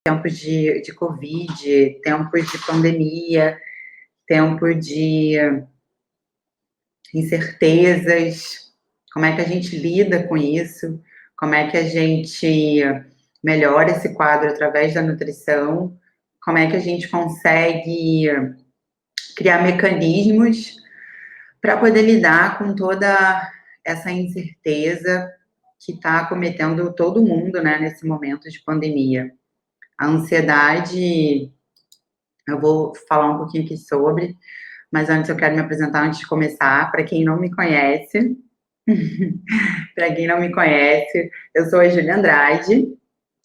tempos de Covid, tempos de pandemia, tempo de incertezas, como é que a gente lida com isso, como é que a gente melhora esse quadro através da nutrição, como é que a gente consegue criar mecanismos para poder lidar com toda essa incerteza que está acometendo todo mundo, né, nesse momento de pandemia. A ansiedade, eu vou falar um pouquinho aqui sobre, mas antes eu quero me apresentar antes de começar. Para quem não me conhece, eu sou a Júlia Andrade,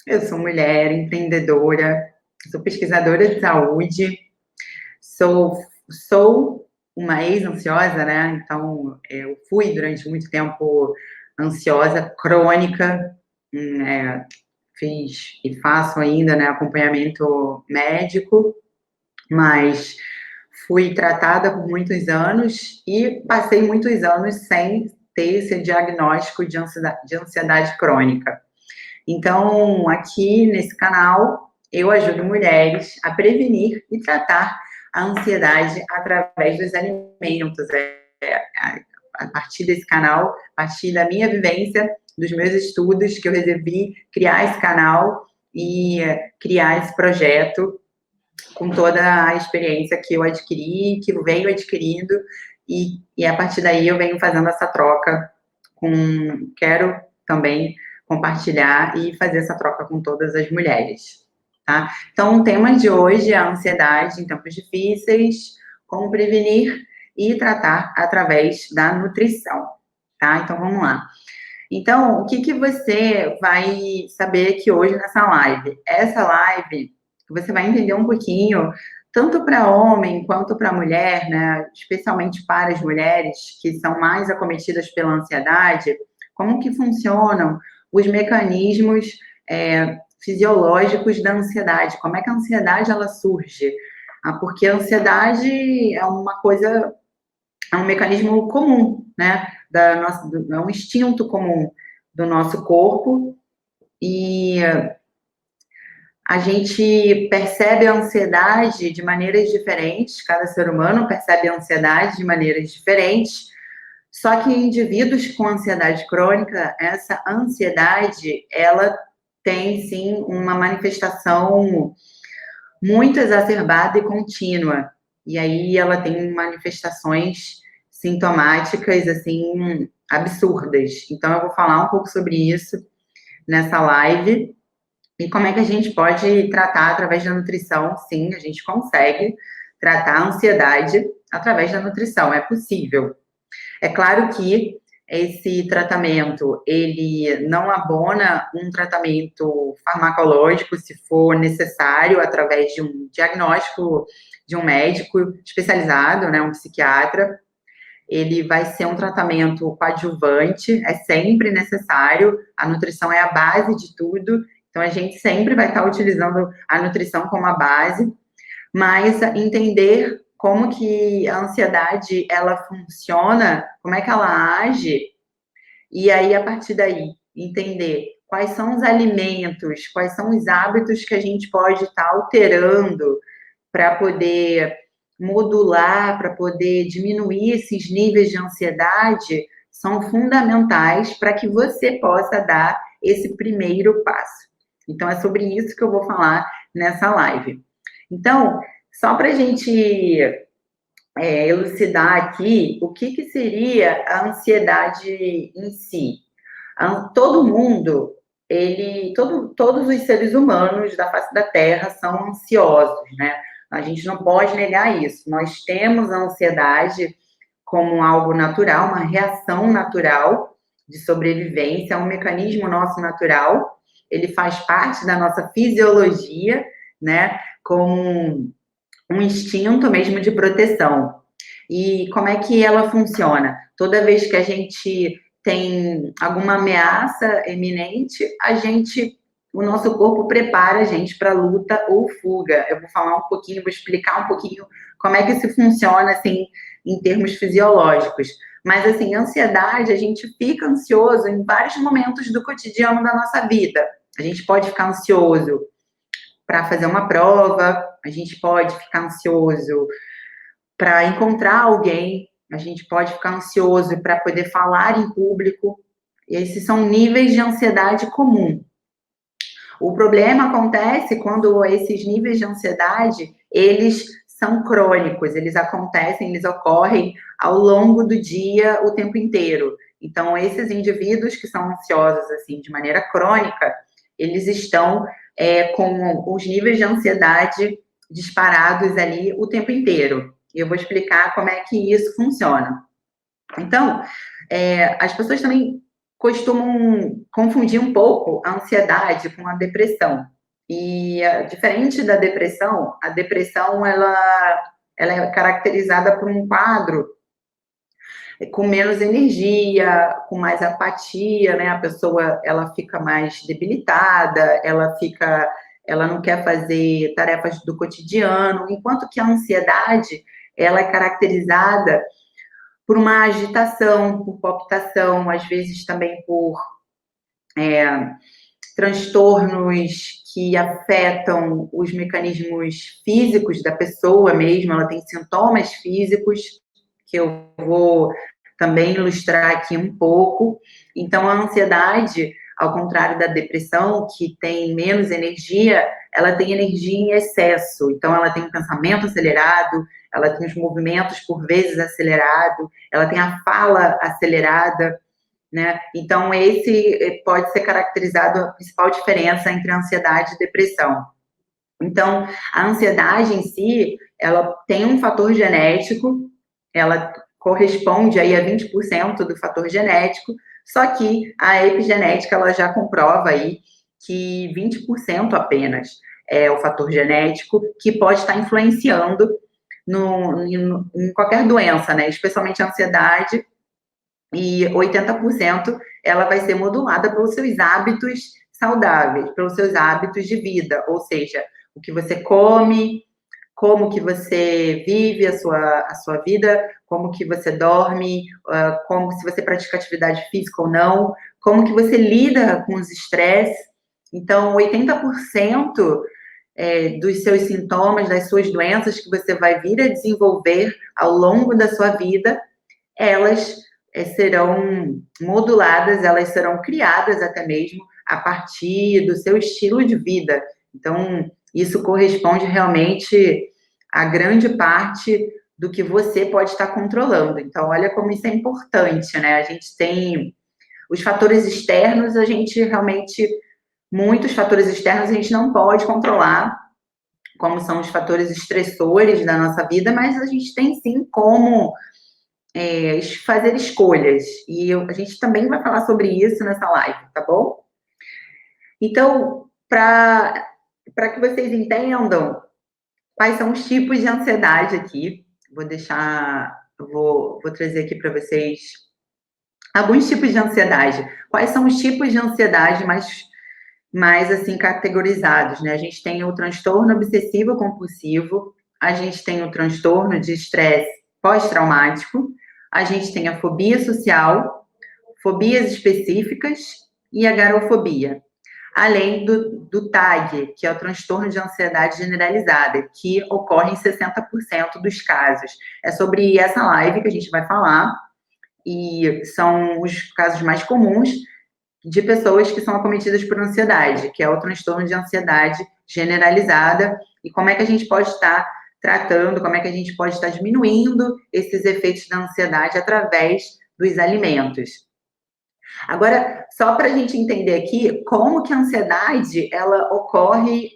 eu sou mulher, empreendedora, sou pesquisadora de saúde, sou uma ex-ansiosa, né? Então, eu fui durante muito tempo ansiosa crônica, fiz e faço ainda, né, acompanhamento médico, mas fui tratada por muitos anos e passei muitos anos sem ter esse diagnóstico de ansiedade crônica. Então, aqui nesse canal, eu ajudo mulheres a prevenir e tratar a ansiedade através dos alimentos. A partir desse canal, a partir da minha vivência, dos meus estudos, que eu resolvi criar esse canal e criar esse projeto com toda a experiência que eu adquiri, que eu venho adquirindo, e a partir daí eu venho fazendo essa troca quero também compartilhar e fazer essa troca com todas as mulheres, tá? Então, o tema de hoje é a ansiedade em tempos difíceis, como prevenir e tratar através da nutrição, tá? Então, vamos lá. Então, o que você vai saber aqui hoje nessa live? Essa live, você vai entender um pouquinho, tanto para homem quanto para mulher, né? Especialmente para as mulheres que são mais acometidas pela ansiedade, como que funcionam os mecanismos fisiológicos da ansiedade, como é que a ansiedade ela surge? Porque a ansiedade é uma coisa, é um mecanismo comum, né? É um instinto comum do nosso corpo, e a gente percebe a ansiedade de maneiras diferentes, cada ser humano percebe a ansiedade de maneiras diferentes, só que em indivíduos com ansiedade crônica, essa ansiedade, ela tem, sim, uma manifestação muito exacerbada e contínua, e aí ela tem manifestações sintomáticas, assim, absurdas. Então, eu vou falar um pouco sobre isso nessa live, e como é que a gente pode tratar através da nutrição. Sim, a gente consegue tratar a ansiedade através da nutrição, é possível. É claro que esse tratamento, ele não abona um tratamento farmacológico, se for necessário, através de um diagnóstico de um médico especializado, né, um psiquiatra. Ele vai ser um tratamento coadjuvante, é sempre necessário, a nutrição é a base de tudo, então a gente sempre vai estar utilizando a nutrição como a base, mas entender como que a ansiedade, ela funciona, como é que ela age, e aí, a partir daí, entender quais são os alimentos, quais são os hábitos que a gente pode estar alterando para poder modular, para poder diminuir esses níveis de ansiedade, são fundamentais para que você possa dar esse primeiro passo. Então, é sobre isso que eu vou falar nessa live. Então, só para a gente elucidar aqui o que seria a ansiedade em si. Todo mundo, todos os seres humanos da face da Terra são ansiosos, né? A gente não pode negar isso. Nós temos a ansiedade como algo natural, uma reação natural de sobrevivência, é um mecanismo nosso natural, ele faz parte da nossa fisiologia, né? Como um instinto mesmo de proteção. E como é que ela funciona? Toda vez que a gente tem alguma ameaça iminente, o nosso corpo prepara a gente para luta ou fuga. Eu vou falar um pouquinho, vou explicar um pouquinho como é que isso funciona, assim, em termos fisiológicos. Mas, assim, ansiedade, a gente fica ansioso em vários momentos do cotidiano da nossa vida. A gente pode ficar ansioso para fazer uma prova, a gente pode ficar ansioso para encontrar alguém, a gente pode ficar ansioso para poder falar em público. Esses são níveis de ansiedade comum. O problema acontece quando esses níveis de ansiedade, eles são crônicos, eles acontecem, eles ocorrem ao longo do dia, o tempo inteiro. Então, esses indivíduos que são ansiosos, assim, de maneira crônica, eles estão com os níveis de ansiedade disparados ali o tempo inteiro. E eu vou explicar como é que isso funciona. Então, as pessoas também costumam confundir um pouco a ansiedade com a depressão. E, diferente da depressão, a depressão, ela é caracterizada por um quadro com menos energia, com mais apatia, né? A pessoa, ela fica mais debilitada, ela não quer fazer tarefas do cotidiano, enquanto que a ansiedade, ela é caracterizada por uma agitação, por palpitação, às vezes também por transtornos que afetam os mecanismos físicos da pessoa mesmo, ela tem sintomas físicos, que eu vou também ilustrar aqui um pouco. Então, a ansiedade, ao contrário da depressão, que tem menos energia, ela tem energia em excesso. Então, ela tem um pensamento acelerado, ela tem os movimentos, por vezes, acelerados, ela tem a fala acelerada, né? Então, esse pode ser caracterizado a principal diferença entre ansiedade e depressão. Então, a ansiedade em si, ela tem um fator genético, ela corresponde aí a 20% do fator genético, só que a epigenética, ela já comprova aí que 20% apenas é o fator genético que pode estar influenciando em qualquer doença, né? Especialmente a ansiedade, e 80% ela vai ser modulada pelos seus hábitos saudáveis, pelos seus hábitos de vida, ou seja, o que você come, como que você vive a sua vida, como que você dorme, como se você pratica atividade física ou não, como que você lida com os estresses. Então, 80% dos seus sintomas, das suas doenças que você vai vir a desenvolver ao longo da sua vida, elas serão moduladas, elas serão criadas até mesmo a partir do seu estilo de vida. Então, isso corresponde realmente a grande parte do que você pode estar controlando. Então, olha como isso é importante, né? A gente tem os fatores externos, a gente realmente, muitos fatores externos a gente não pode controlar, como são os fatores estressores da nossa vida, mas a gente tem sim como fazer escolhas. E a gente também vai falar sobre isso nessa live, tá bom? Então, para que vocês entendam quais são os tipos de ansiedade aqui, vou trazer aqui para vocês alguns tipos de ansiedade. Quais são os tipos de ansiedade mais assim categorizados, né? A gente tem o transtorno obsessivo compulsivo, a gente tem o transtorno de estresse pós-traumático, a gente tem a fobia social, fobias específicas e a agorafobia. Além do TAG, que é o transtorno de ansiedade generalizada, que ocorre em 60% dos casos. É sobre essa live que a gente vai falar, e são os casos mais comuns de pessoas que são acometidas por ansiedade, que é o transtorno de ansiedade generalizada, e como é que a gente pode estar tratando, como é que a gente pode estar diminuindo esses efeitos da ansiedade através dos alimentos. Agora, só para a gente entender aqui, como que a ansiedade, ela ocorre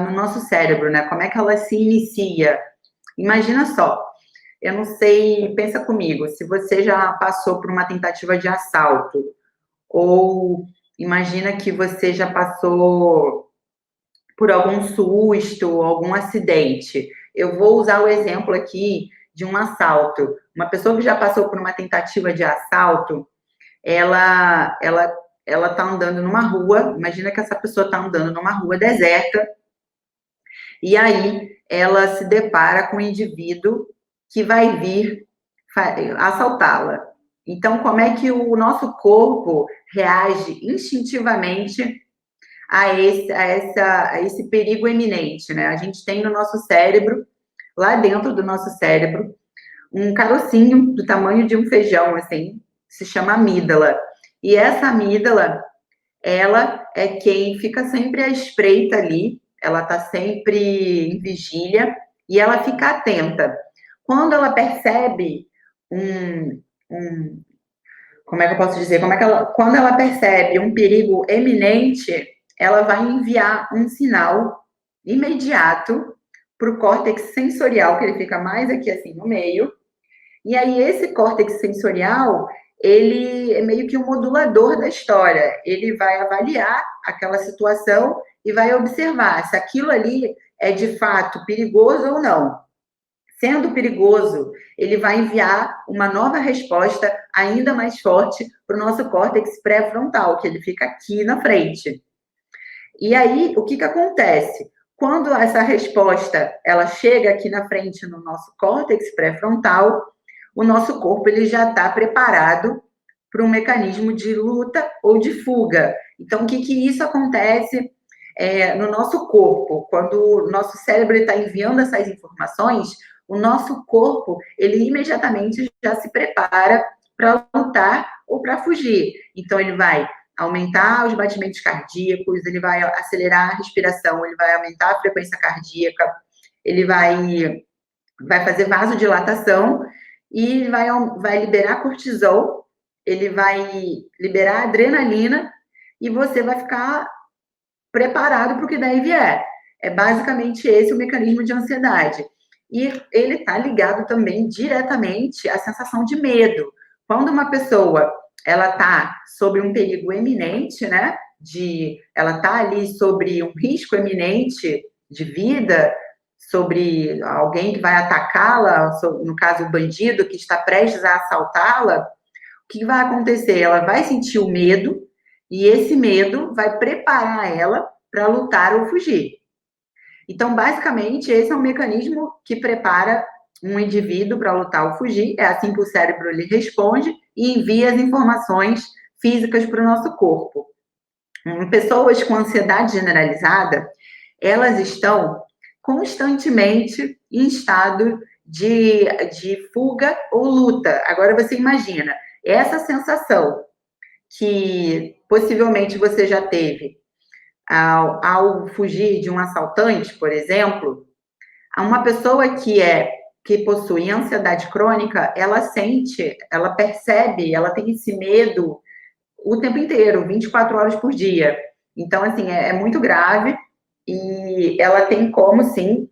no nosso cérebro, né? Como é que ela se inicia? Imagina só, eu não sei, pensa comigo, se você já passou por uma tentativa de assalto, ou imagina que você já passou por algum susto, algum acidente. Eu vou usar o exemplo aqui de um assalto. Uma pessoa que já passou por uma tentativa de assalto, ela tá andando numa rua, imagina que essa pessoa está andando numa rua deserta, e aí ela se depara com um indivíduo que vai vir assaltá-la. Então, como é que o nosso corpo reage instintivamente a esse perigo eminente, né? A gente tem no nosso cérebro, lá dentro do nosso cérebro, um carocinho do tamanho de um feijão, assim, se chama amígdala. E essa amígdala, ela é quem fica sempre à espreita ali, ela está sempre em vigília e ela fica atenta. Quando ela percebe como é que eu posso dizer? Quando ela percebe um perigo eminente, ela vai enviar um sinal imediato para o córtex sensorial, que ele fica mais aqui assim no meio. E aí esse córtex sensorial, ele é meio que um modulador da história. Ele vai avaliar aquela situação e vai observar se aquilo ali é de fato perigoso ou não. Sendo perigoso, ele vai enviar uma nova resposta ainda mais forte para o nosso córtex pré-frontal, que ele fica aqui na frente. E aí, o que acontece? Quando essa resposta ela chega aqui na frente no nosso córtex pré-frontal, o nosso corpo ele já está preparado para um mecanismo de luta ou de fuga. Então, o que isso acontece no nosso corpo? Quando o nosso cérebro está enviando essas informações, o nosso corpo, ele imediatamente já se prepara para lutar ou para fugir. Então, ele vai aumentar os batimentos cardíacos, ele vai acelerar a respiração, ele vai aumentar a frequência cardíaca, ele vai fazer vasodilatação e vai liberar cortisol, ele vai liberar adrenalina e você vai ficar preparado para o que daí vier. É basicamente esse o mecanismo de ansiedade. E ele está ligado também diretamente à sensação de medo. Quando uma pessoa ela está sob um perigo eminente, né? Ela está ali sobre um risco eminente de vida, sobre alguém que vai atacá-la, no caso o bandido que está prestes a assaltá-la, o que vai acontecer? Ela vai sentir o medo e esse medo vai preparar ela para lutar ou fugir. Então, basicamente, esse é um mecanismo que prepara um indivíduo para lutar ou fugir. É assim que o cérebro lhe responde e envia as informações físicas para o nosso corpo. Pessoas com ansiedade generalizada, elas estão constantemente em estado de fuga ou luta. Agora você imagina, essa sensação que possivelmente você já teve ao fugir de um assaltante, por exemplo, uma pessoa que possui ansiedade crônica, ela sente, ela percebe, ela tem esse medo o tempo inteiro, 24 horas por dia. Então, assim, é muito grave e ela tem como, sim,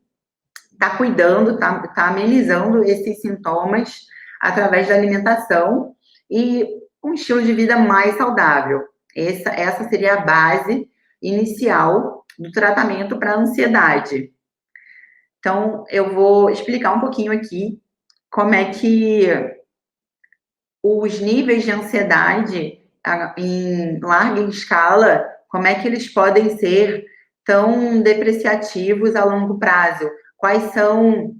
tá cuidando, tá amenizando esses sintomas através da alimentação e um estilo de vida mais saudável. Essa seria a base inicial do tratamento para ansiedade. Então, eu vou explicar um pouquinho aqui como é que os níveis de ansiedade em larga escala, como é que eles podem ser tão depreciativos a longo prazo? Quais são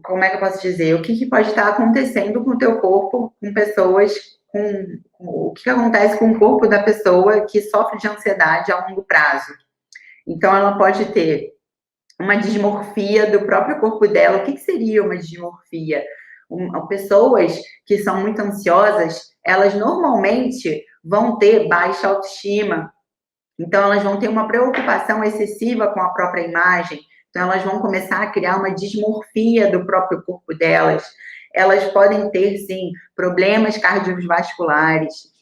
como é que eu posso dizer? O que pode estar acontecendo com o teu corpo, com pessoas, o que acontece com o corpo da pessoa que sofre de ansiedade a longo prazo? Então, ela pode ter uma dismorfia do próprio corpo dela. O que seria uma dismorfia? Pessoas que são muito ansiosas, elas normalmente vão ter baixa autoestima. Então, elas vão ter uma preocupação excessiva com a própria imagem. Então, elas vão começar a criar uma dismorfia do próprio corpo delas. Elas podem ter, sim, problemas cardiovasculares,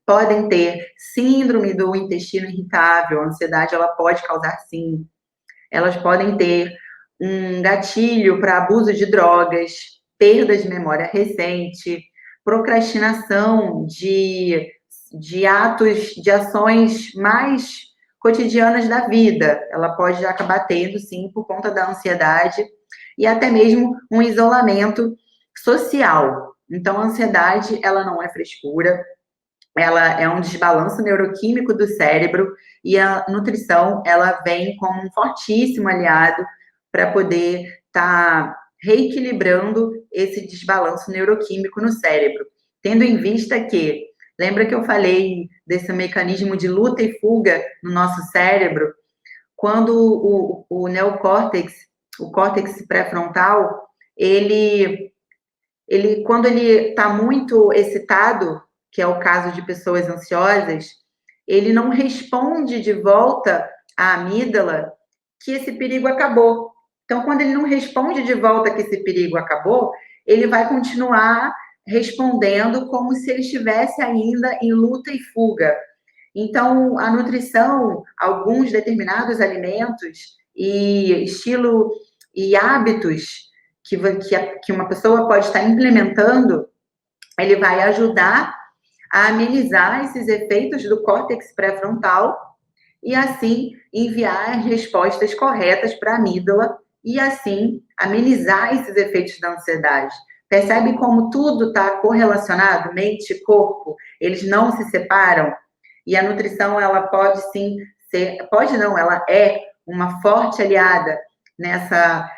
podem ter síndrome do intestino irritável. A ansiedade, ela pode causar, sim. Elas podem ter um gatilho para abuso de drogas, perda de memória recente, procrastinação de atos, de ações mais cotidianas da vida. Ela pode acabar tendo, sim, por conta da ansiedade, e até mesmo um isolamento social. Então, a ansiedade, ela não é frescura, ela é um desbalanço neuroquímico do cérebro, e a nutrição, ela vem como um fortíssimo aliado para poder estar reequilibrando esse desbalanço neuroquímico no cérebro, tendo em vista que Lembra que eu falei desse mecanismo de luta e fuga no nosso cérebro? Quando o neocórtex, o córtex pré-frontal, quando ele está muito excitado, que é o caso de pessoas ansiosas, ele não responde de volta à amígdala que esse perigo acabou. Então, quando ele não responde de volta que esse perigo acabou, ele vai continuar respondendo como se ele estivesse ainda em luta e fuga. Então, a nutrição, alguns determinados alimentos e estilo e hábitos que uma pessoa pode estar implementando, ele vai ajudar a amenizar esses efeitos do córtex pré-frontal e assim enviar as respostas corretas para a amígdala e assim amenizar esses efeitos da ansiedade. Percebe como tudo está correlacionado, mente e corpo, eles não se separam? E a nutrição, ela pode sim ser, pode não, ela é uma forte aliada nessa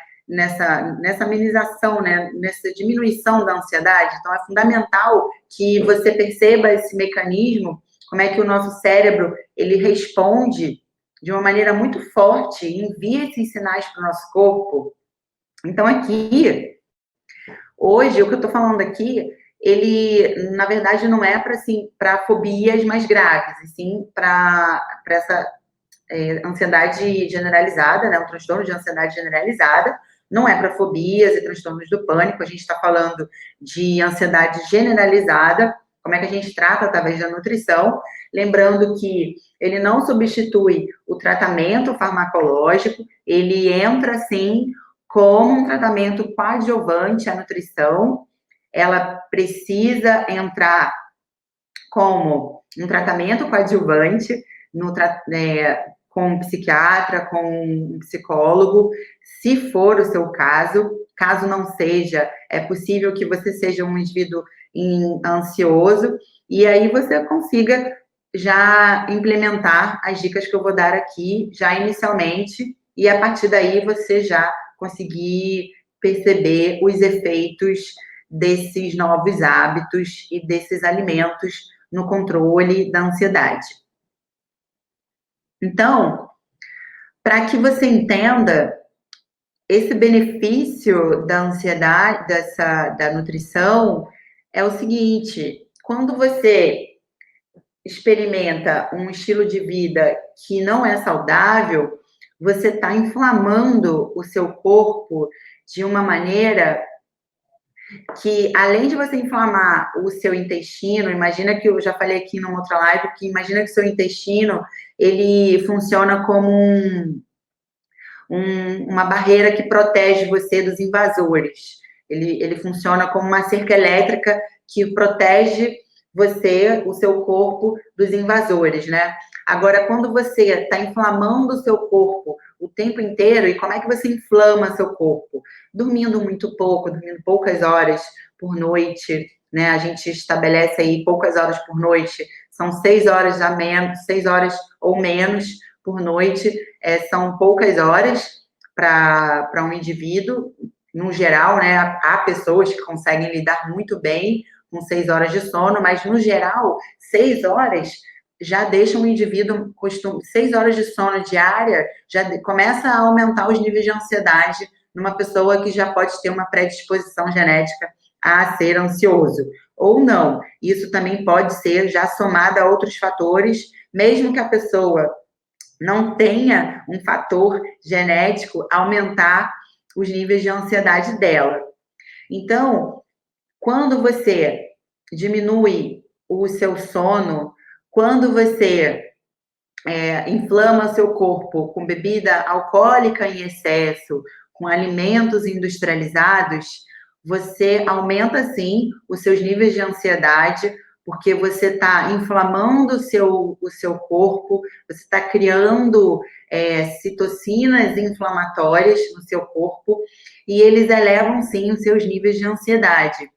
amenização, né, nessa diminuição da ansiedade. Então, é fundamental que você perceba esse mecanismo, como é que o nosso cérebro, ele responde de uma maneira muito forte, envia esses sinais para o nosso corpo. Então, aqui, hoje, o que eu estou falando aqui, ele, na verdade, não é para assim, para fobias mais graves, e sim para essa ansiedade generalizada, né, o transtorno de ansiedade generalizada, não é para fobias e transtornos do pânico, a gente está falando de ansiedade generalizada, como é que a gente trata através da nutrição, lembrando que ele não substitui o tratamento farmacológico, ele entra, sim, como um tratamento coadjuvante à nutrição, ela precisa entrar como um tratamento coadjuvante, com um psiquiatra, com um psicólogo, se for o seu caso. Caso não seja, é possível que você seja um indivíduo ansioso, e aí você consiga já implementar as dicas que eu vou dar aqui, já inicialmente, e a partir daí você já conseguir perceber os efeitos desses novos hábitos e desses alimentos no controle da ansiedade. Então, para que você entenda esse benefício da ansiedade, da nutrição, é o seguinte: quando você experimenta um estilo de vida que não é saudável, você está inflamando o seu corpo de uma maneira que, além de você inflamar o seu intestino, imagina que eu já falei aqui numa outra live, que imagina que o seu intestino, ele funciona como uma barreira que protege você dos invasores. Ele funciona como uma cerca elétrica que protege você, o seu corpo, dos invasores, né? Agora, quando você está inflamando o seu corpo o tempo inteiro, e como é que você inflama seu corpo? Dormindo muito pouco, dormindo poucas horas por noite, né? A gente estabelece aí poucas horas por noite, são 6 horas a menos, 6 horas ou menos por noite, são poucas horas para um indivíduo, no geral, né? Há pessoas que conseguem lidar muito bem com 6 horas de sono, mas no geral, 6 horas já deixa um indivíduo, 6 horas de sono diária, já começa a aumentar os níveis de ansiedade numa pessoa que já pode ter uma predisposição genética a ser ansioso. Ou não, isso também pode ser já somado a outros fatores, mesmo que a pessoa não tenha um fator genético, aumentar os níveis de ansiedade dela. Então, quando você diminui o seu sono, quando você inflama seu corpo com bebida alcoólica em excesso, com alimentos industrializados, você aumenta, sim, os seus níveis de ansiedade, porque você está inflamando o seu corpo, você está criando citocinas inflamatórias no seu corpo, e eles elevam, sim, os seus níveis de ansiedade.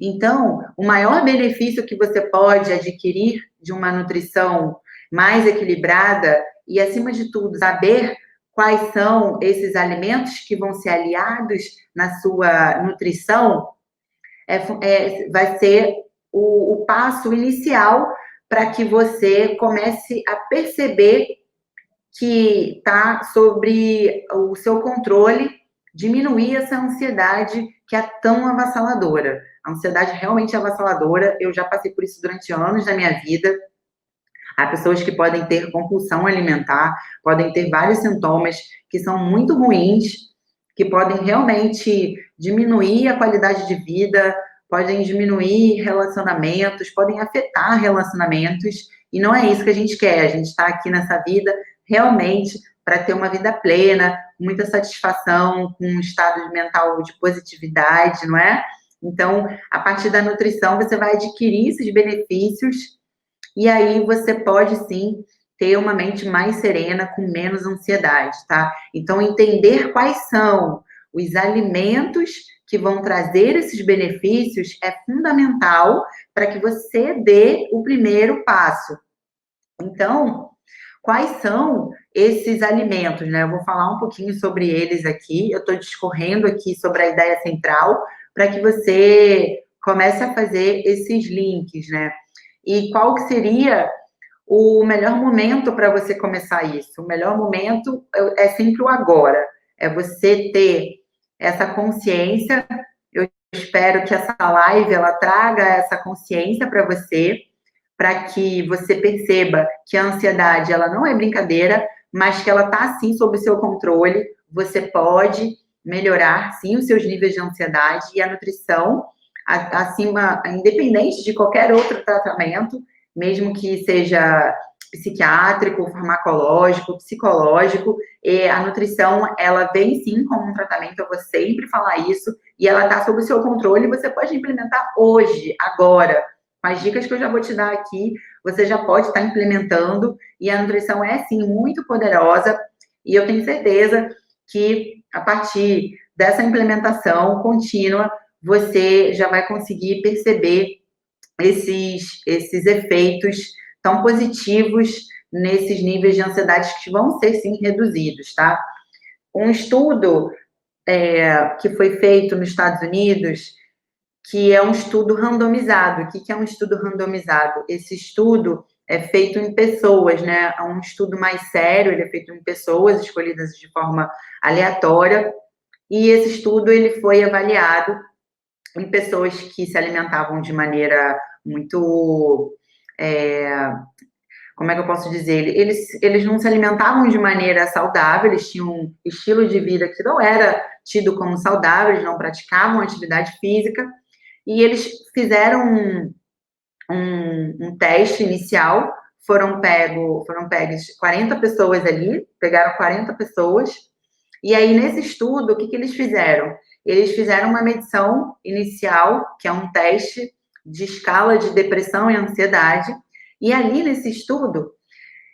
Então, o maior benefício que você pode adquirir de uma nutrição mais equilibrada e, acima de tudo, saber quais são esses alimentos que vão ser aliados na sua nutrição, vai ser o passo inicial para que você comece a perceber que está sobre o seu controle, diminuir essa ansiedade que é tão avassaladora. A ansiedade realmente é avassaladora, eu já passei por isso durante anos da minha vida. Há pessoas que podem ter compulsão alimentar, podem ter vários sintomas que são muito ruins, que podem realmente diminuir a qualidade de vida, podem diminuir relacionamentos, podem afetar relacionamentos, e não é isso que a gente quer. A gente está aqui nessa vida realmente para ter uma vida plena, com muita satisfação, com um estado mental de positividade, não é? Então, a partir da nutrição, você vai adquirir esses benefícios e aí você pode sim ter uma mente mais serena, com menos ansiedade, tá? Então, entender quais são os alimentos que vão trazer esses benefícios é fundamental para que você dê o primeiro passo. Então, quais são esses alimentos, né? Eu vou falar um pouquinho sobre eles aqui. Eu estou discorrendo aqui sobre a ideia central para que você comece a fazer esses links, né? E qual que seria o melhor momento para você começar isso? O melhor momento é sempre o agora. É você ter essa consciência. Eu espero que essa live ela traga essa consciência para você, para que você perceba que a ansiedade ela não é brincadeira, mas que ela está sim sob seu controle. Você pode melhorar sim os seus níveis de ansiedade, e a nutrição, acima, independente de qualquer outro tratamento, mesmo que seja psiquiátrico, farmacológico, psicológico, e a nutrição ela vem sim como um tratamento. Eu vou sempre falar isso, e ela está sob o seu controle. Você pode implementar hoje, agora. Com as dicas que eu já vou te dar aqui, você já pode estar implementando, e a nutrição é, sim, muito poderosa, e eu tenho certeza que, a partir dessa implementação contínua, você já vai conseguir perceber esses efeitos tão positivos nesses níveis de ansiedade que vão ser, sim, reduzidos, tá? Um estudo que foi feito nos Estados Unidos, que é um estudo randomizado. O que é um estudo randomizado? Esse estudo é feito em pessoas, né? É um estudo mais sério, ele é feito em pessoas escolhidas de forma aleatória, e esse estudo ele foi avaliado em pessoas que se alimentavam de maneira muito... como é que eu posso dizer? Eles não se alimentavam de maneira saudável, eles tinham um estilo de vida que não era tido como saudável, eles não praticavam atividade física, e eles fizeram um teste inicial. Foram pegas 40 pessoas ali, pegaram 40 pessoas, e aí nesse estudo, o que eles fizeram? Eles fizeram uma medição inicial, que é um teste de escala de depressão e ansiedade, e ali nesse estudo,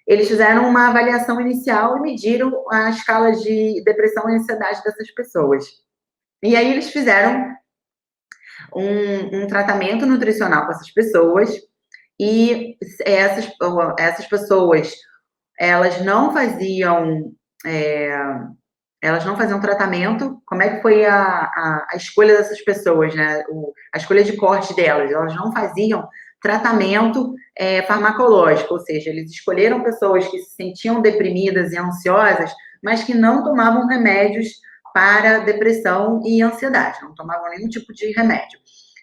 eles fizeram uma avaliação inicial e mediram a escala de depressão e ansiedade dessas pessoas. E aí eles fizeram um tratamento nutricional com essas pessoas, e essas pessoas, elas não faziam tratamento. Como é que foi a escolha dessas pessoas, né? A escolha de corte delas? Elas não faziam tratamento farmacológico, ou seja, eles escolheram pessoas que se sentiam deprimidas e ansiosas, mas que não tomavam remédios para depressão e ansiedade, não tomavam nenhum tipo de remédio.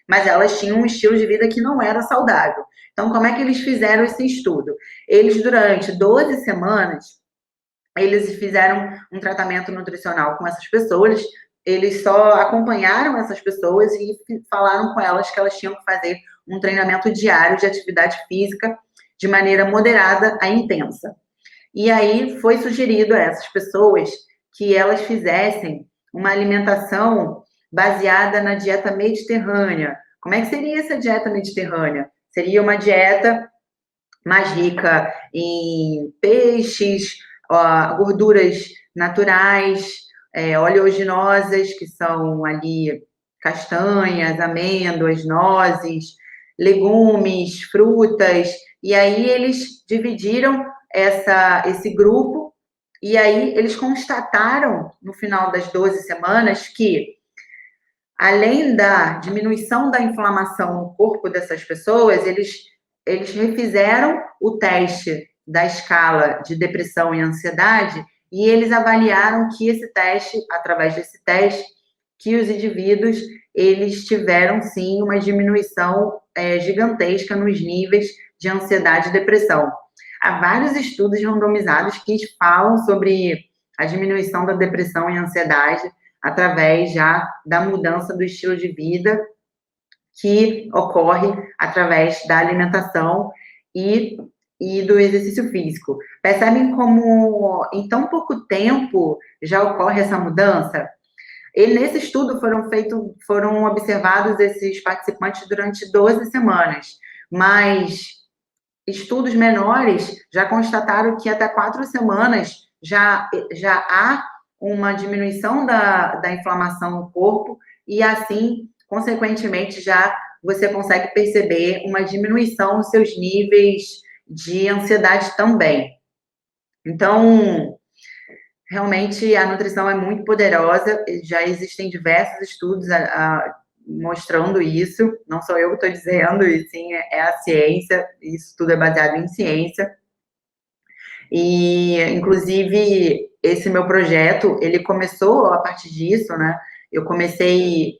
Mas elas tinham um estilo de vida que não era saudável. Então, como é que eles fizeram esse estudo? Eles, durante 12 semanas, eles fizeram um tratamento nutricional com essas pessoas. Eles só acompanharam essas pessoas e falaram com elas que elas tinham que fazer um treinamento diário de atividade física de maneira moderada a intensa. E aí foi sugerido a essas pessoas que elas fizessem uma alimentação baseada na dieta mediterrânea. Como é que seria essa dieta mediterrânea? Seria uma dieta mais rica em peixes, gorduras naturais, oleaginosas, que são ali castanhas, amêndoas, nozes, legumes, frutas. E aí eles dividiram esse grupo, e aí eles constataram, no final das 12 semanas, que além da diminuição da inflamação no corpo dessas pessoas, eles refizeram o teste da escala de depressão e ansiedade e eles avaliaram que esse teste, através desse teste, que os indivíduos, eles tiveram, sim, uma diminuição gigantesca nos níveis de ansiedade e depressão. Há vários estudos randomizados que falam sobre a diminuição da depressão e ansiedade através já da mudança do estilo de vida que ocorre através da alimentação e do exercício físico. Percebem como em tão pouco tempo já ocorre essa mudança? Nesse estudo foram observados esses participantes durante 12 semanas, mas estudos menores já constataram que até 4 semanas já há uma diminuição da inflamação no corpo e, assim, consequentemente, já você consegue perceber uma diminuição nos seus níveis de ansiedade também. Então, realmente, a nutrição é muito poderosa, já existem diversos estudos mostrando isso, não sou eu que estou dizendo, e sim é a ciência, isso tudo é baseado em ciência. E, inclusive, esse meu projeto, ele começou a partir disso, né? Eu comecei,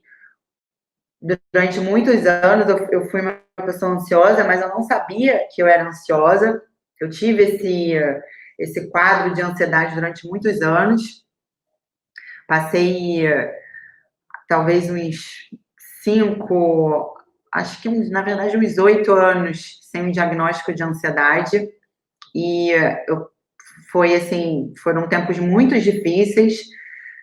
durante muitos anos, eu fui uma pessoa ansiosa, mas eu não sabia que eu era ansiosa. Eu tive esse quadro de ansiedade durante muitos anos. Passei, talvez, uns 5, acho que, na verdade, uns 8 anos sem um diagnóstico de ansiedade. E foram tempos muito difíceis.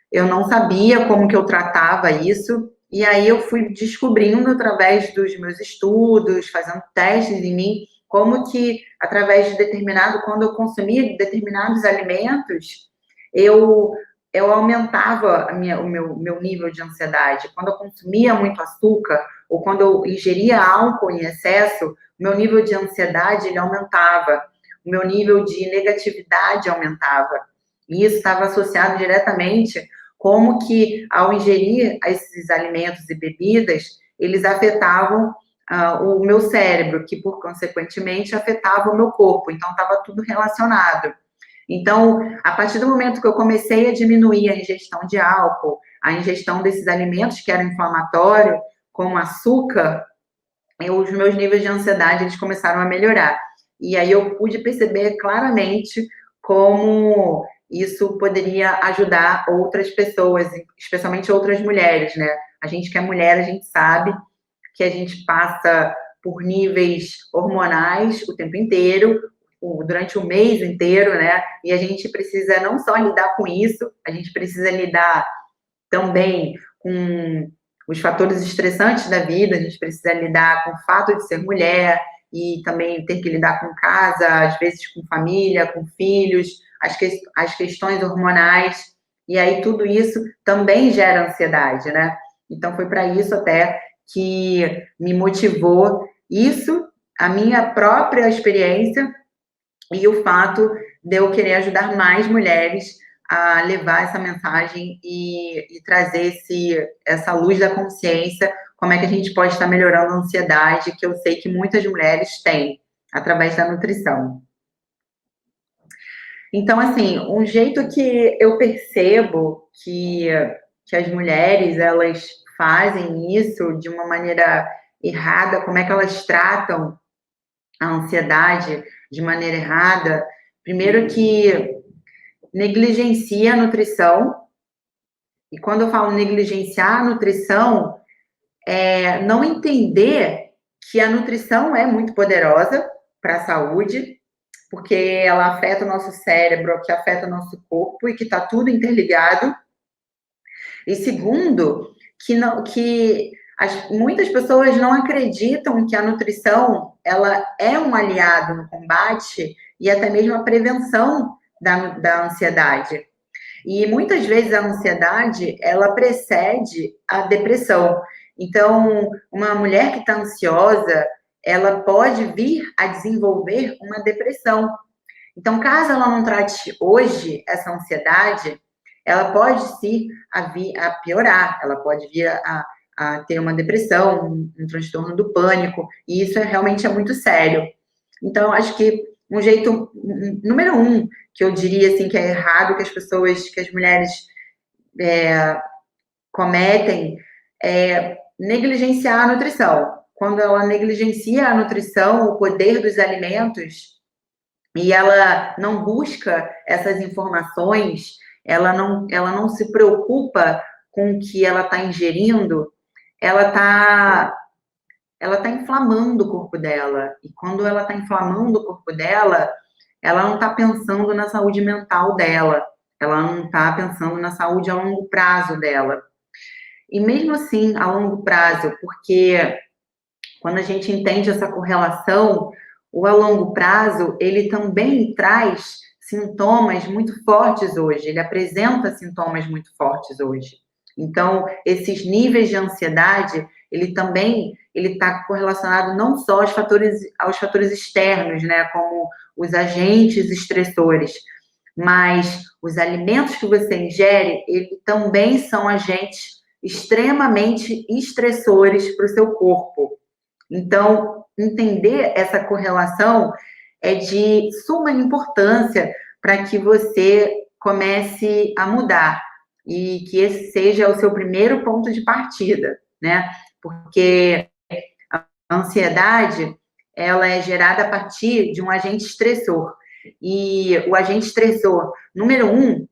Eu não sabia como que eu tratava isso. E aí eu fui descobrindo, através dos meus estudos, fazendo testes em mim, como que, através de quando eu consumia determinados alimentos, eu aumentava o meu nível de ansiedade. Quando eu consumia muito açúcar, ou quando eu ingeria álcool em excesso, o meu nível de ansiedade, ele aumentava. O meu nível de negatividade aumentava. E isso estava associado diretamente como que, ao ingerir esses alimentos e bebidas, eles afetavam o meu cérebro, que, por consequentemente, afetava o meu corpo. Então, estava tudo relacionado. Então, a partir do momento que eu comecei a diminuir a ingestão de álcool, a ingestão desses alimentos que eram inflamatórios, como açúcar, os meus níveis de ansiedade, eles começaram a melhorar. E aí eu pude perceber claramente como isso poderia ajudar outras pessoas, especialmente outras mulheres, né? A gente que é mulher, a gente sabe que a gente passa por níveis hormonais o tempo inteiro, durante o mês inteiro, né? E a gente precisa não só lidar com isso, a gente precisa lidar também com os fatores estressantes da vida, a gente precisa lidar com o fato de ser mulher e também ter que lidar com casa, às vezes com família, com filhos, as questões hormonais, e aí tudo isso também gera ansiedade, né? Então foi para isso até que me motivou isso, a minha própria experiência e o fato de eu querer ajudar mais mulheres a levar essa mensagem e trazer essa luz da consciência, como é que a gente pode estar melhorando a ansiedade, que eu sei que muitas mulheres têm, através da nutrição. Então, assim, um jeito que eu percebo que as mulheres, elas fazem isso de uma maneira errada, como é que elas tratam a ansiedade de maneira errada, primeiro que negligencia a nutrição, e quando eu falo negligenciar a nutrição, não entender que a nutrição é muito poderosa para a saúde, porque ela afeta o nosso cérebro, que afeta o nosso corpo e que está tudo interligado. E segundo, que muitas pessoas não acreditam que a nutrição ela é um aliado no combate e até mesmo a prevenção da ansiedade. E muitas vezes a ansiedade, ela precede a depressão. Então, uma mulher que está ansiosa, ela pode vir a desenvolver uma depressão. Então, caso ela não trate hoje essa ansiedade, ela pode vir a piorar, ela pode vir a ter uma depressão, um transtorno do pânico, e isso realmente é muito sério. Então, eu acho que um jeito, número um, que eu diria assim, que é errado que as mulheres cometem, é negligenciar a nutrição. Quando ela negligencia a nutrição, o poder dos alimentos, e ela não busca essas informações, ela não se preocupa com o que ela está ingerindo, ela está inflamando o corpo dela. E quando ela está inflamando o corpo dela, ela não está pensando na saúde mental dela, ela não está pensando na saúde a longo prazo dela. E mesmo assim, a longo prazo, porque quando a gente entende essa correlação, o a longo prazo, ele também traz sintomas muito fortes hoje, ele apresenta sintomas muito fortes hoje. Então, esses níveis de ansiedade, ele está correlacionado não só aos fatores externos, né, como os agentes estressores, mas os alimentos que você ingere, ele também são agentes extremamente estressores para o seu corpo. Então, entender essa correlação é de suma importância para que você comece a mudar e que esse seja o seu primeiro ponto de partida, né? Porque a ansiedade, ela é gerada a partir de um agente estressor. E o agente estressor número um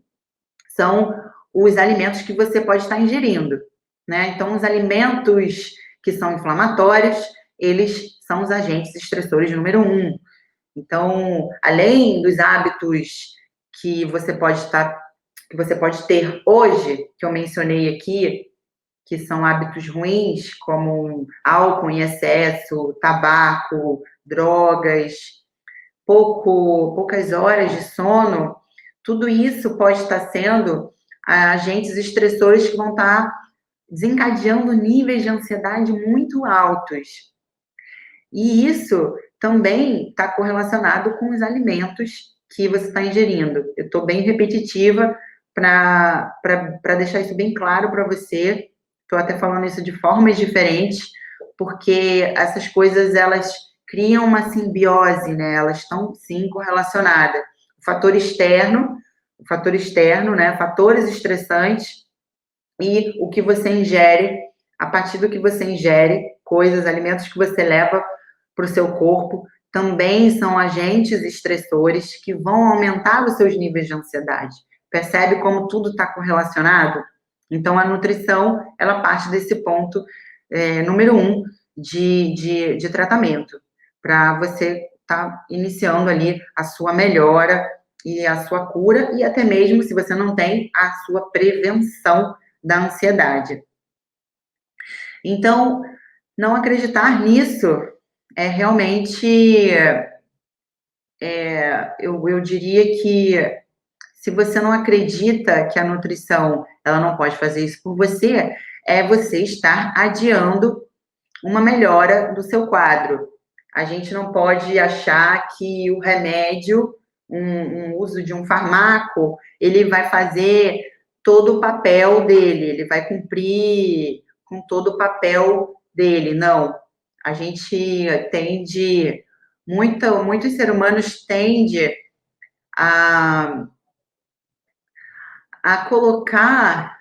são os alimentos que você pode estar ingerindo, né? Então, os alimentos que são inflamatórios, eles são os agentes estressores número um. Então, além dos hábitos que você pode ter hoje, que eu mencionei aqui, que são hábitos ruins, como álcool em excesso, tabaco, drogas, poucas horas de sono, tudo isso pode estar sendo agentes estressores que vão estar desencadeando níveis de ansiedade muito altos. E isso também está correlacionado com os alimentos que você está ingerindo. Eu estou bem repetitiva para deixar isso bem claro para você. Estou até falando isso de formas diferentes, porque essas coisas, elas criam uma simbiose, né? Elas estão, sim, correlacionadas. O fator externo, né? Fatores estressantes e o que você ingere, a partir do que você ingere, coisas, alimentos que você leva para o seu corpo, também são agentes estressores que vão aumentar os seus níveis de ansiedade. Percebe como tudo está correlacionado? Então, a nutrição, ela parte desse ponto número um de tratamento, para você estar iniciando ali a sua melhora e a sua cura, e até mesmo, se você não tem, a sua prevenção da ansiedade. Então, não acreditar nisso é realmente, eu diria que se você não acredita que a nutrição, ela não pode fazer isso por você, é você estar adiando uma melhora do seu quadro. A gente não pode achar que o remédio, um uso de um farmaco, ele vai fazer todo o papel dele, ele vai cumprir com todo o papel dele. Não. A gente tende, muitos seres humanos tendem a colocar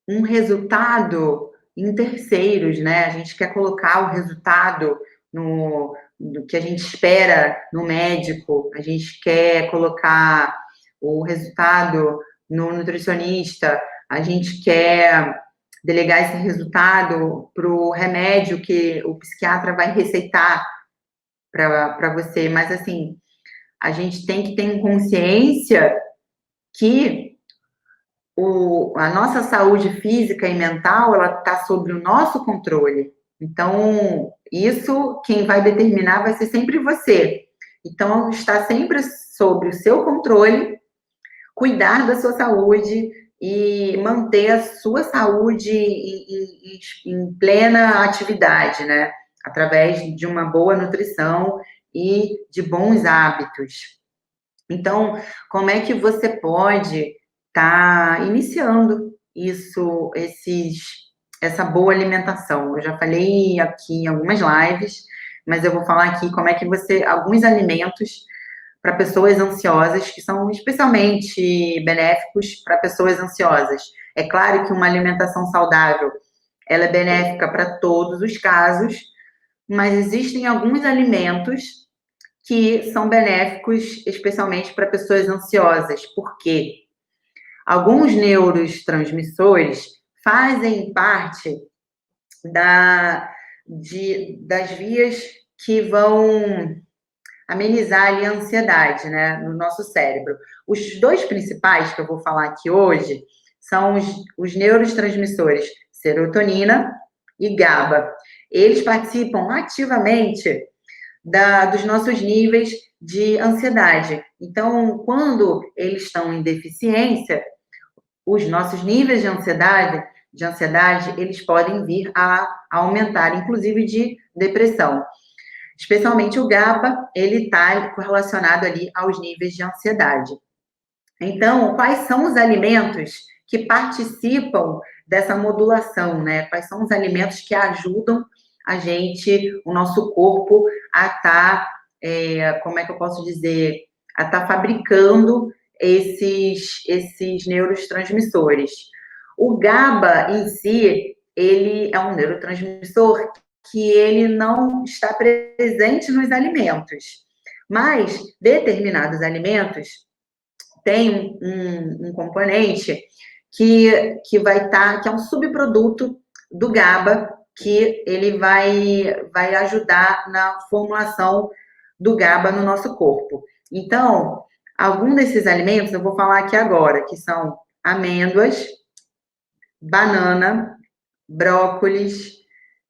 um resultado em terceiros, né? A gente quer colocar o resultado do que a gente espera no médico, a gente quer colocar o resultado no nutricionista, a gente quer delegar esse resultado para o remédio que o psiquiatra vai receitar para você. Mas, assim, a gente tem que ter consciência que a nossa saúde física e mental, ela está sob o nosso controle. Então, isso, quem vai determinar vai ser sempre você. Então, está sempre sobre o seu controle, cuidar da sua saúde e manter a sua saúde em plena atividade, né? Através de uma boa nutrição e de bons hábitos. Então, como é que você pode estar iniciando essa boa alimentação? Eu já falei aqui em algumas lives, mas eu vou falar aqui como é que alguns alimentos para pessoas ansiosas, que são especialmente benéficos para pessoas ansiosas. É claro que uma alimentação saudável, ela é benéfica para todos os casos, mas existem alguns alimentos que são benéficos especialmente para pessoas ansiosas. Por quê? Alguns neurotransmissores fazem parte das vias que vão amenizar ali a ansiedade, né, no nosso cérebro. Os dois principais que eu vou falar aqui hoje são os neurotransmissores serotonina e GABA. Eles participam ativamente dos nossos níveis de ansiedade. Então, quando eles estão em deficiência, os nossos níveis de ansiedade, eles podem vir a aumentar, inclusive de depressão. Especialmente o GABA, ele está correlacionado ali aos níveis de ansiedade. Então, quais são os alimentos que participam dessa modulação, né? Quais são os alimentos que ajudam a gente, o nosso corpo, a estar, como é que eu posso dizer, a estar fabricando esses neurotransmissores. O GABA em si, ele é um neurotransmissor que ele não está presente nos alimentos, mas determinados alimentos têm um componente que vai estar, que é um subproduto do GABA, que ele vai ajudar na formulação do GABA no nosso corpo. Então, algum desses alimentos eu vou falar aqui agora, que são amêndoas, banana, brócolis,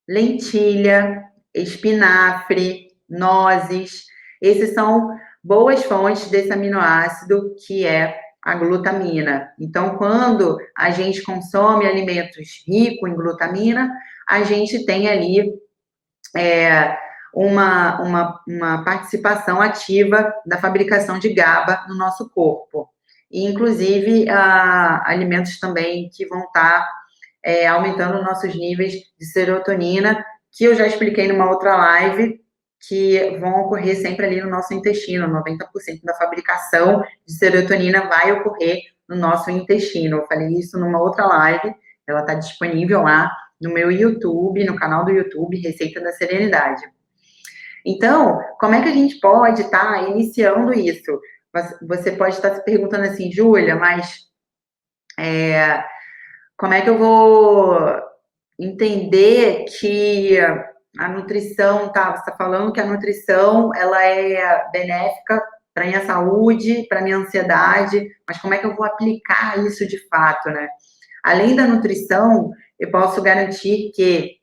lentilha, espinafre, nozes. Esses são boas fontes desse aminoácido que é a glutamina. Então, quando a gente consome alimentos ricos em glutamina, a gente tem ali uma participação ativa da fabricação de GABA no nosso corpo. E, inclusive, alimentos também que vão estar aumentando nossos níveis de serotonina, que eu já expliquei numa outra live, que vão ocorrer sempre ali no nosso intestino. 90% da fabricação de serotonina vai ocorrer no nosso intestino. Eu falei isso numa outra live, ela está disponível lá no meu YouTube, no canal do YouTube, Receita da Serenidade. Então, como é que a gente pode estar iniciando isso? Você pode estar se perguntando assim, Júlia, mas como é que eu vou entender que a nutrição, tá? Você está falando que a nutrição, ela é benéfica para minha saúde, para minha ansiedade, mas como é que eu vou aplicar isso de fato, né? Além da nutrição, eu posso garantir que,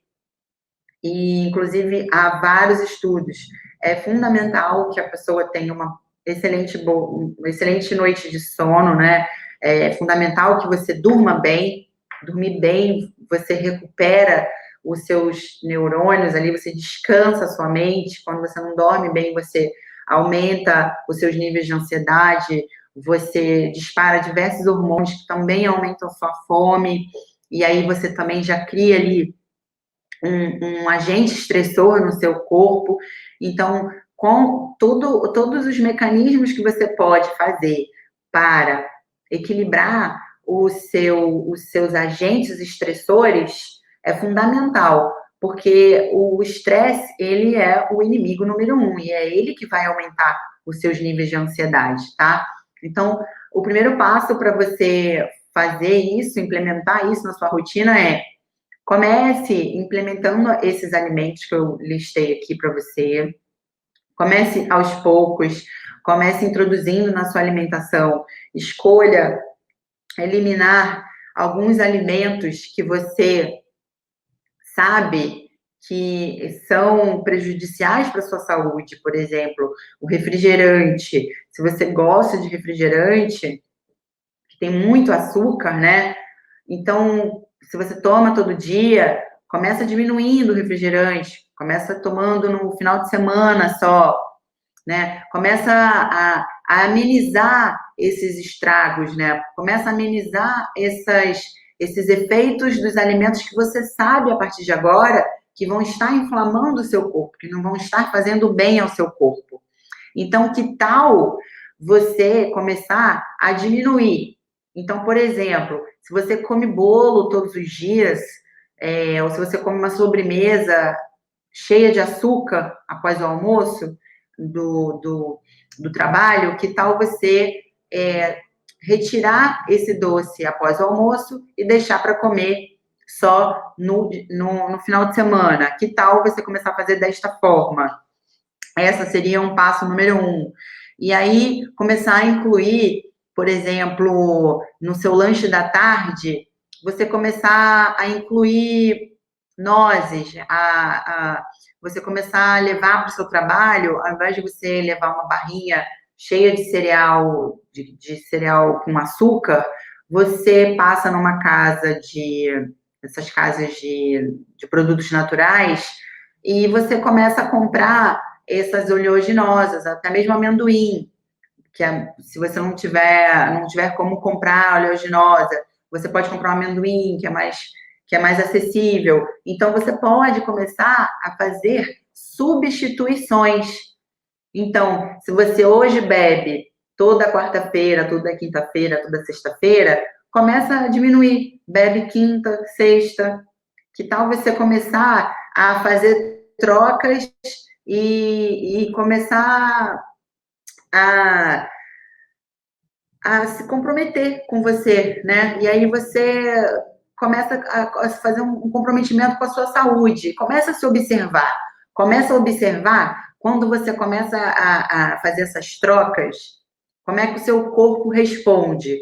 e inclusive há vários estudos, é fundamental que a pessoa tenha uma excelente noite de sono, né? É fundamental que você durma bem. Dormir bem, você recupera os seus neurônios ali, você descansa a sua mente. Quando você não dorme bem, você aumenta os seus níveis de ansiedade, você dispara diversos hormônios que também aumentam a sua fome, e aí você também já cria ali um agente estressor no seu corpo. Então, com todos os mecanismos que você pode fazer para equilibrar os seus agentes estressores é fundamental, porque o estresse, ele é o inimigo número 1, e é ele que vai aumentar os seus níveis de ansiedade, tá? Então, o primeiro passo para você fazer isso, implementar isso na sua rotina comece implementando esses alimentos que eu listei aqui para você. Comece aos poucos, comece introduzindo na sua alimentação. Escolha eliminar alguns alimentos que você sabe que são prejudiciais para a sua saúde. Por exemplo, o refrigerante. Se você gosta de refrigerante, que tem muito açúcar, né? Então, se você toma todo dia, começa diminuindo o refrigerante, começa tomando no final de semana só, né? Começa a amenizar esses estragos, né? Começa a amenizar esses efeitos dos alimentos que você sabe a partir de agora que vão estar inflamando o seu corpo, que não vão estar fazendo bem ao seu corpo. Então, que tal você começar a diminuir? Então, por exemplo, se você come bolo todos os dias, ou se você come uma sobremesa cheia de açúcar após o almoço do trabalho, que tal você retirar esse doce após o almoço e deixar para comer só no final de semana? Que tal você começar a fazer desta forma? Essa seria um passo número 1. E aí, começar a incluir, por exemplo, no seu lanche da tarde, você começar a incluir nozes, você começar a levar para o seu trabalho, ao invés de você levar uma barrinha cheia de cereal, de cereal com açúcar, você passa numa casa essas casas de produtos naturais, e você começa a comprar essas oleaginosas, até mesmo amendoim, se você não tiver como comprar oleaginosa, você pode comprar um amendoim, que é mais acessível. Então, você pode começar a fazer substituições. Então, se você hoje bebe toda quarta-feira, toda quinta-feira, toda sexta-feira, começa a diminuir. Bebe quinta, sexta. Que tal você começar a fazer trocas e começar a se comprometer com você, né? E aí você começa a fazer um comprometimento com a sua saúde, começa a se observar, começa a observar quando você começa a fazer essas trocas, como é que o seu corpo responde.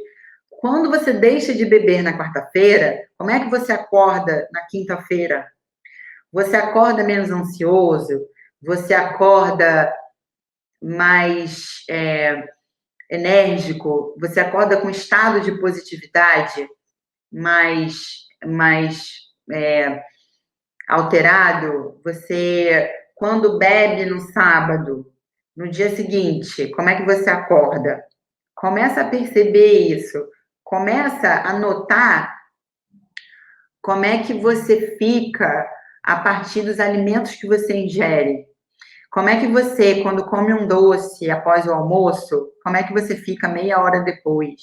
Quando você deixa de beber na quarta-feira, como é que você acorda na quinta-feira? Você acorda menos ansioso, você acorda mais enérgico, você acorda com estado de positividade mais alterado. Você, quando bebe no sábado, no dia seguinte, como é que você acorda? Começa a perceber isso, começa a notar como é que você fica a partir dos alimentos que você ingere. Como é que você, quando come um doce após o almoço, como é que você fica meia hora depois?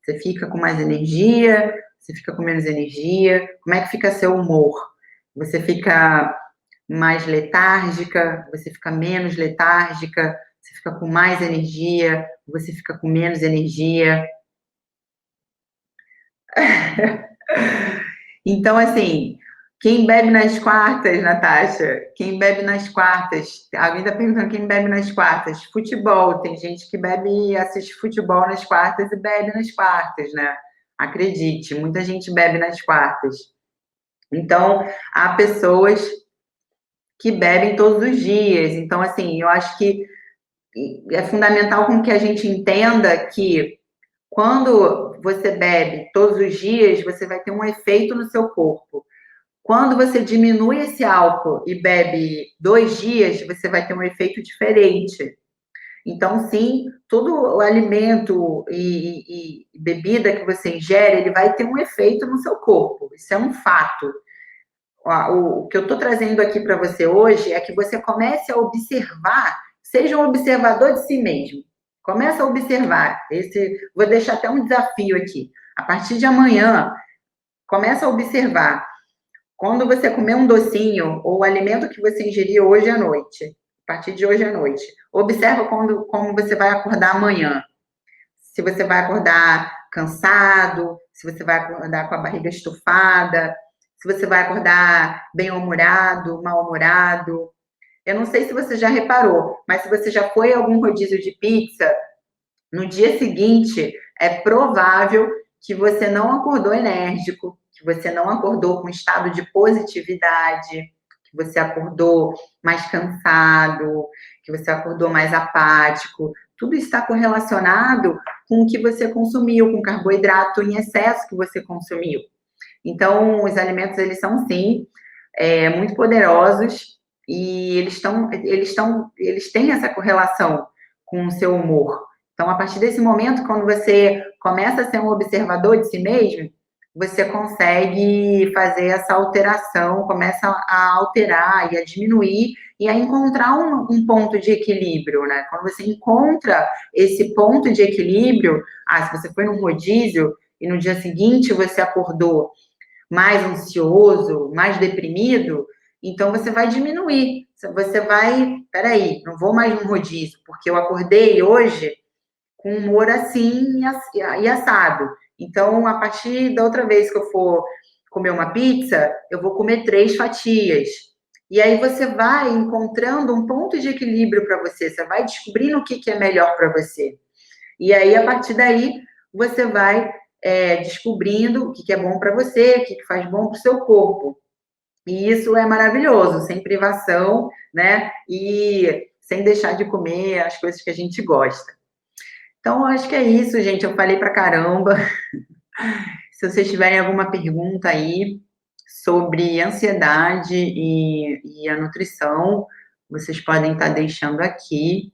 Você fica com mais energia? Você fica com menos energia? Como é que fica seu humor? Você fica mais letárgica? Você fica menos letárgica? Você fica com mais energia? Você fica com menos energia? Então, assim, quem bebe nas quartas, Natasha? Quem bebe nas quartas? Alguém está perguntando quem bebe nas quartas? Futebol. Tem gente que bebe, assiste futebol nas quartas e bebe nas quartas, né? Acredite, muita gente bebe nas quartas. Então, há pessoas que bebem todos os dias. Então, assim, eu acho que é fundamental com que a gente entenda que quando você bebe todos os dias, você vai ter um efeito no seu corpo. Quando você diminui esse álcool e bebe 2 dias, você vai ter um efeito diferente. Então, sim, todo o alimento e bebida que você ingere, ele vai ter um efeito no seu corpo. Isso é um fato. O que eu estou trazendo aqui para você hoje é que você comece a observar, seja um observador de si mesmo. Comece a observar. Vou deixar até um desafio aqui. A partir de amanhã, comece a observar. Quando você comer um docinho ou o alimento que você ingeriu hoje à noite, a partir de hoje à noite, observa como você vai acordar amanhã. Se você vai acordar cansado, se você vai acordar com a barriga estufada, se você vai acordar bem-humorado, mal-humorado. Eu não sei se você já reparou, mas se você já foi a algum rodízio de pizza, no dia seguinte é provável que você não acordou enérgico, que você não acordou com estado de positividade, que você acordou mais cansado, que você acordou mais apático. Tudo está correlacionado com o que você consumiu, com o carboidrato em excesso que você consumiu. Então, os alimentos, eles são, sim, muito poderosos e eles têm essa correlação com o seu humor. Então, a partir desse momento, quando você começa a ser um observador de si mesmo, você consegue fazer essa alteração, começa a alterar e a diminuir e a encontrar um ponto de equilíbrio, né? Quando você encontra esse ponto de equilíbrio, se você foi num rodízio e no dia seguinte você acordou mais ansioso, mais deprimido, então você vai diminuir. Você vai, peraí, não vou mais num rodízio, porque eu acordei hoje com humor assim e assado. Então, a partir da outra vez que eu for comer uma pizza, eu vou comer 3 fatias. E aí você vai encontrando um ponto de equilíbrio para você vai descobrindo o que é melhor para você. E aí, a partir daí, você vai descobrindo o que é bom para você, o que faz bom para o seu corpo. E isso é maravilhoso, sem privação, né? E sem deixar de comer as coisas que a gente gosta. Então, acho que é isso, gente. Eu falei pra caramba. Se vocês tiverem alguma pergunta aí sobre ansiedade e a nutrição, vocês podem estar deixando aqui.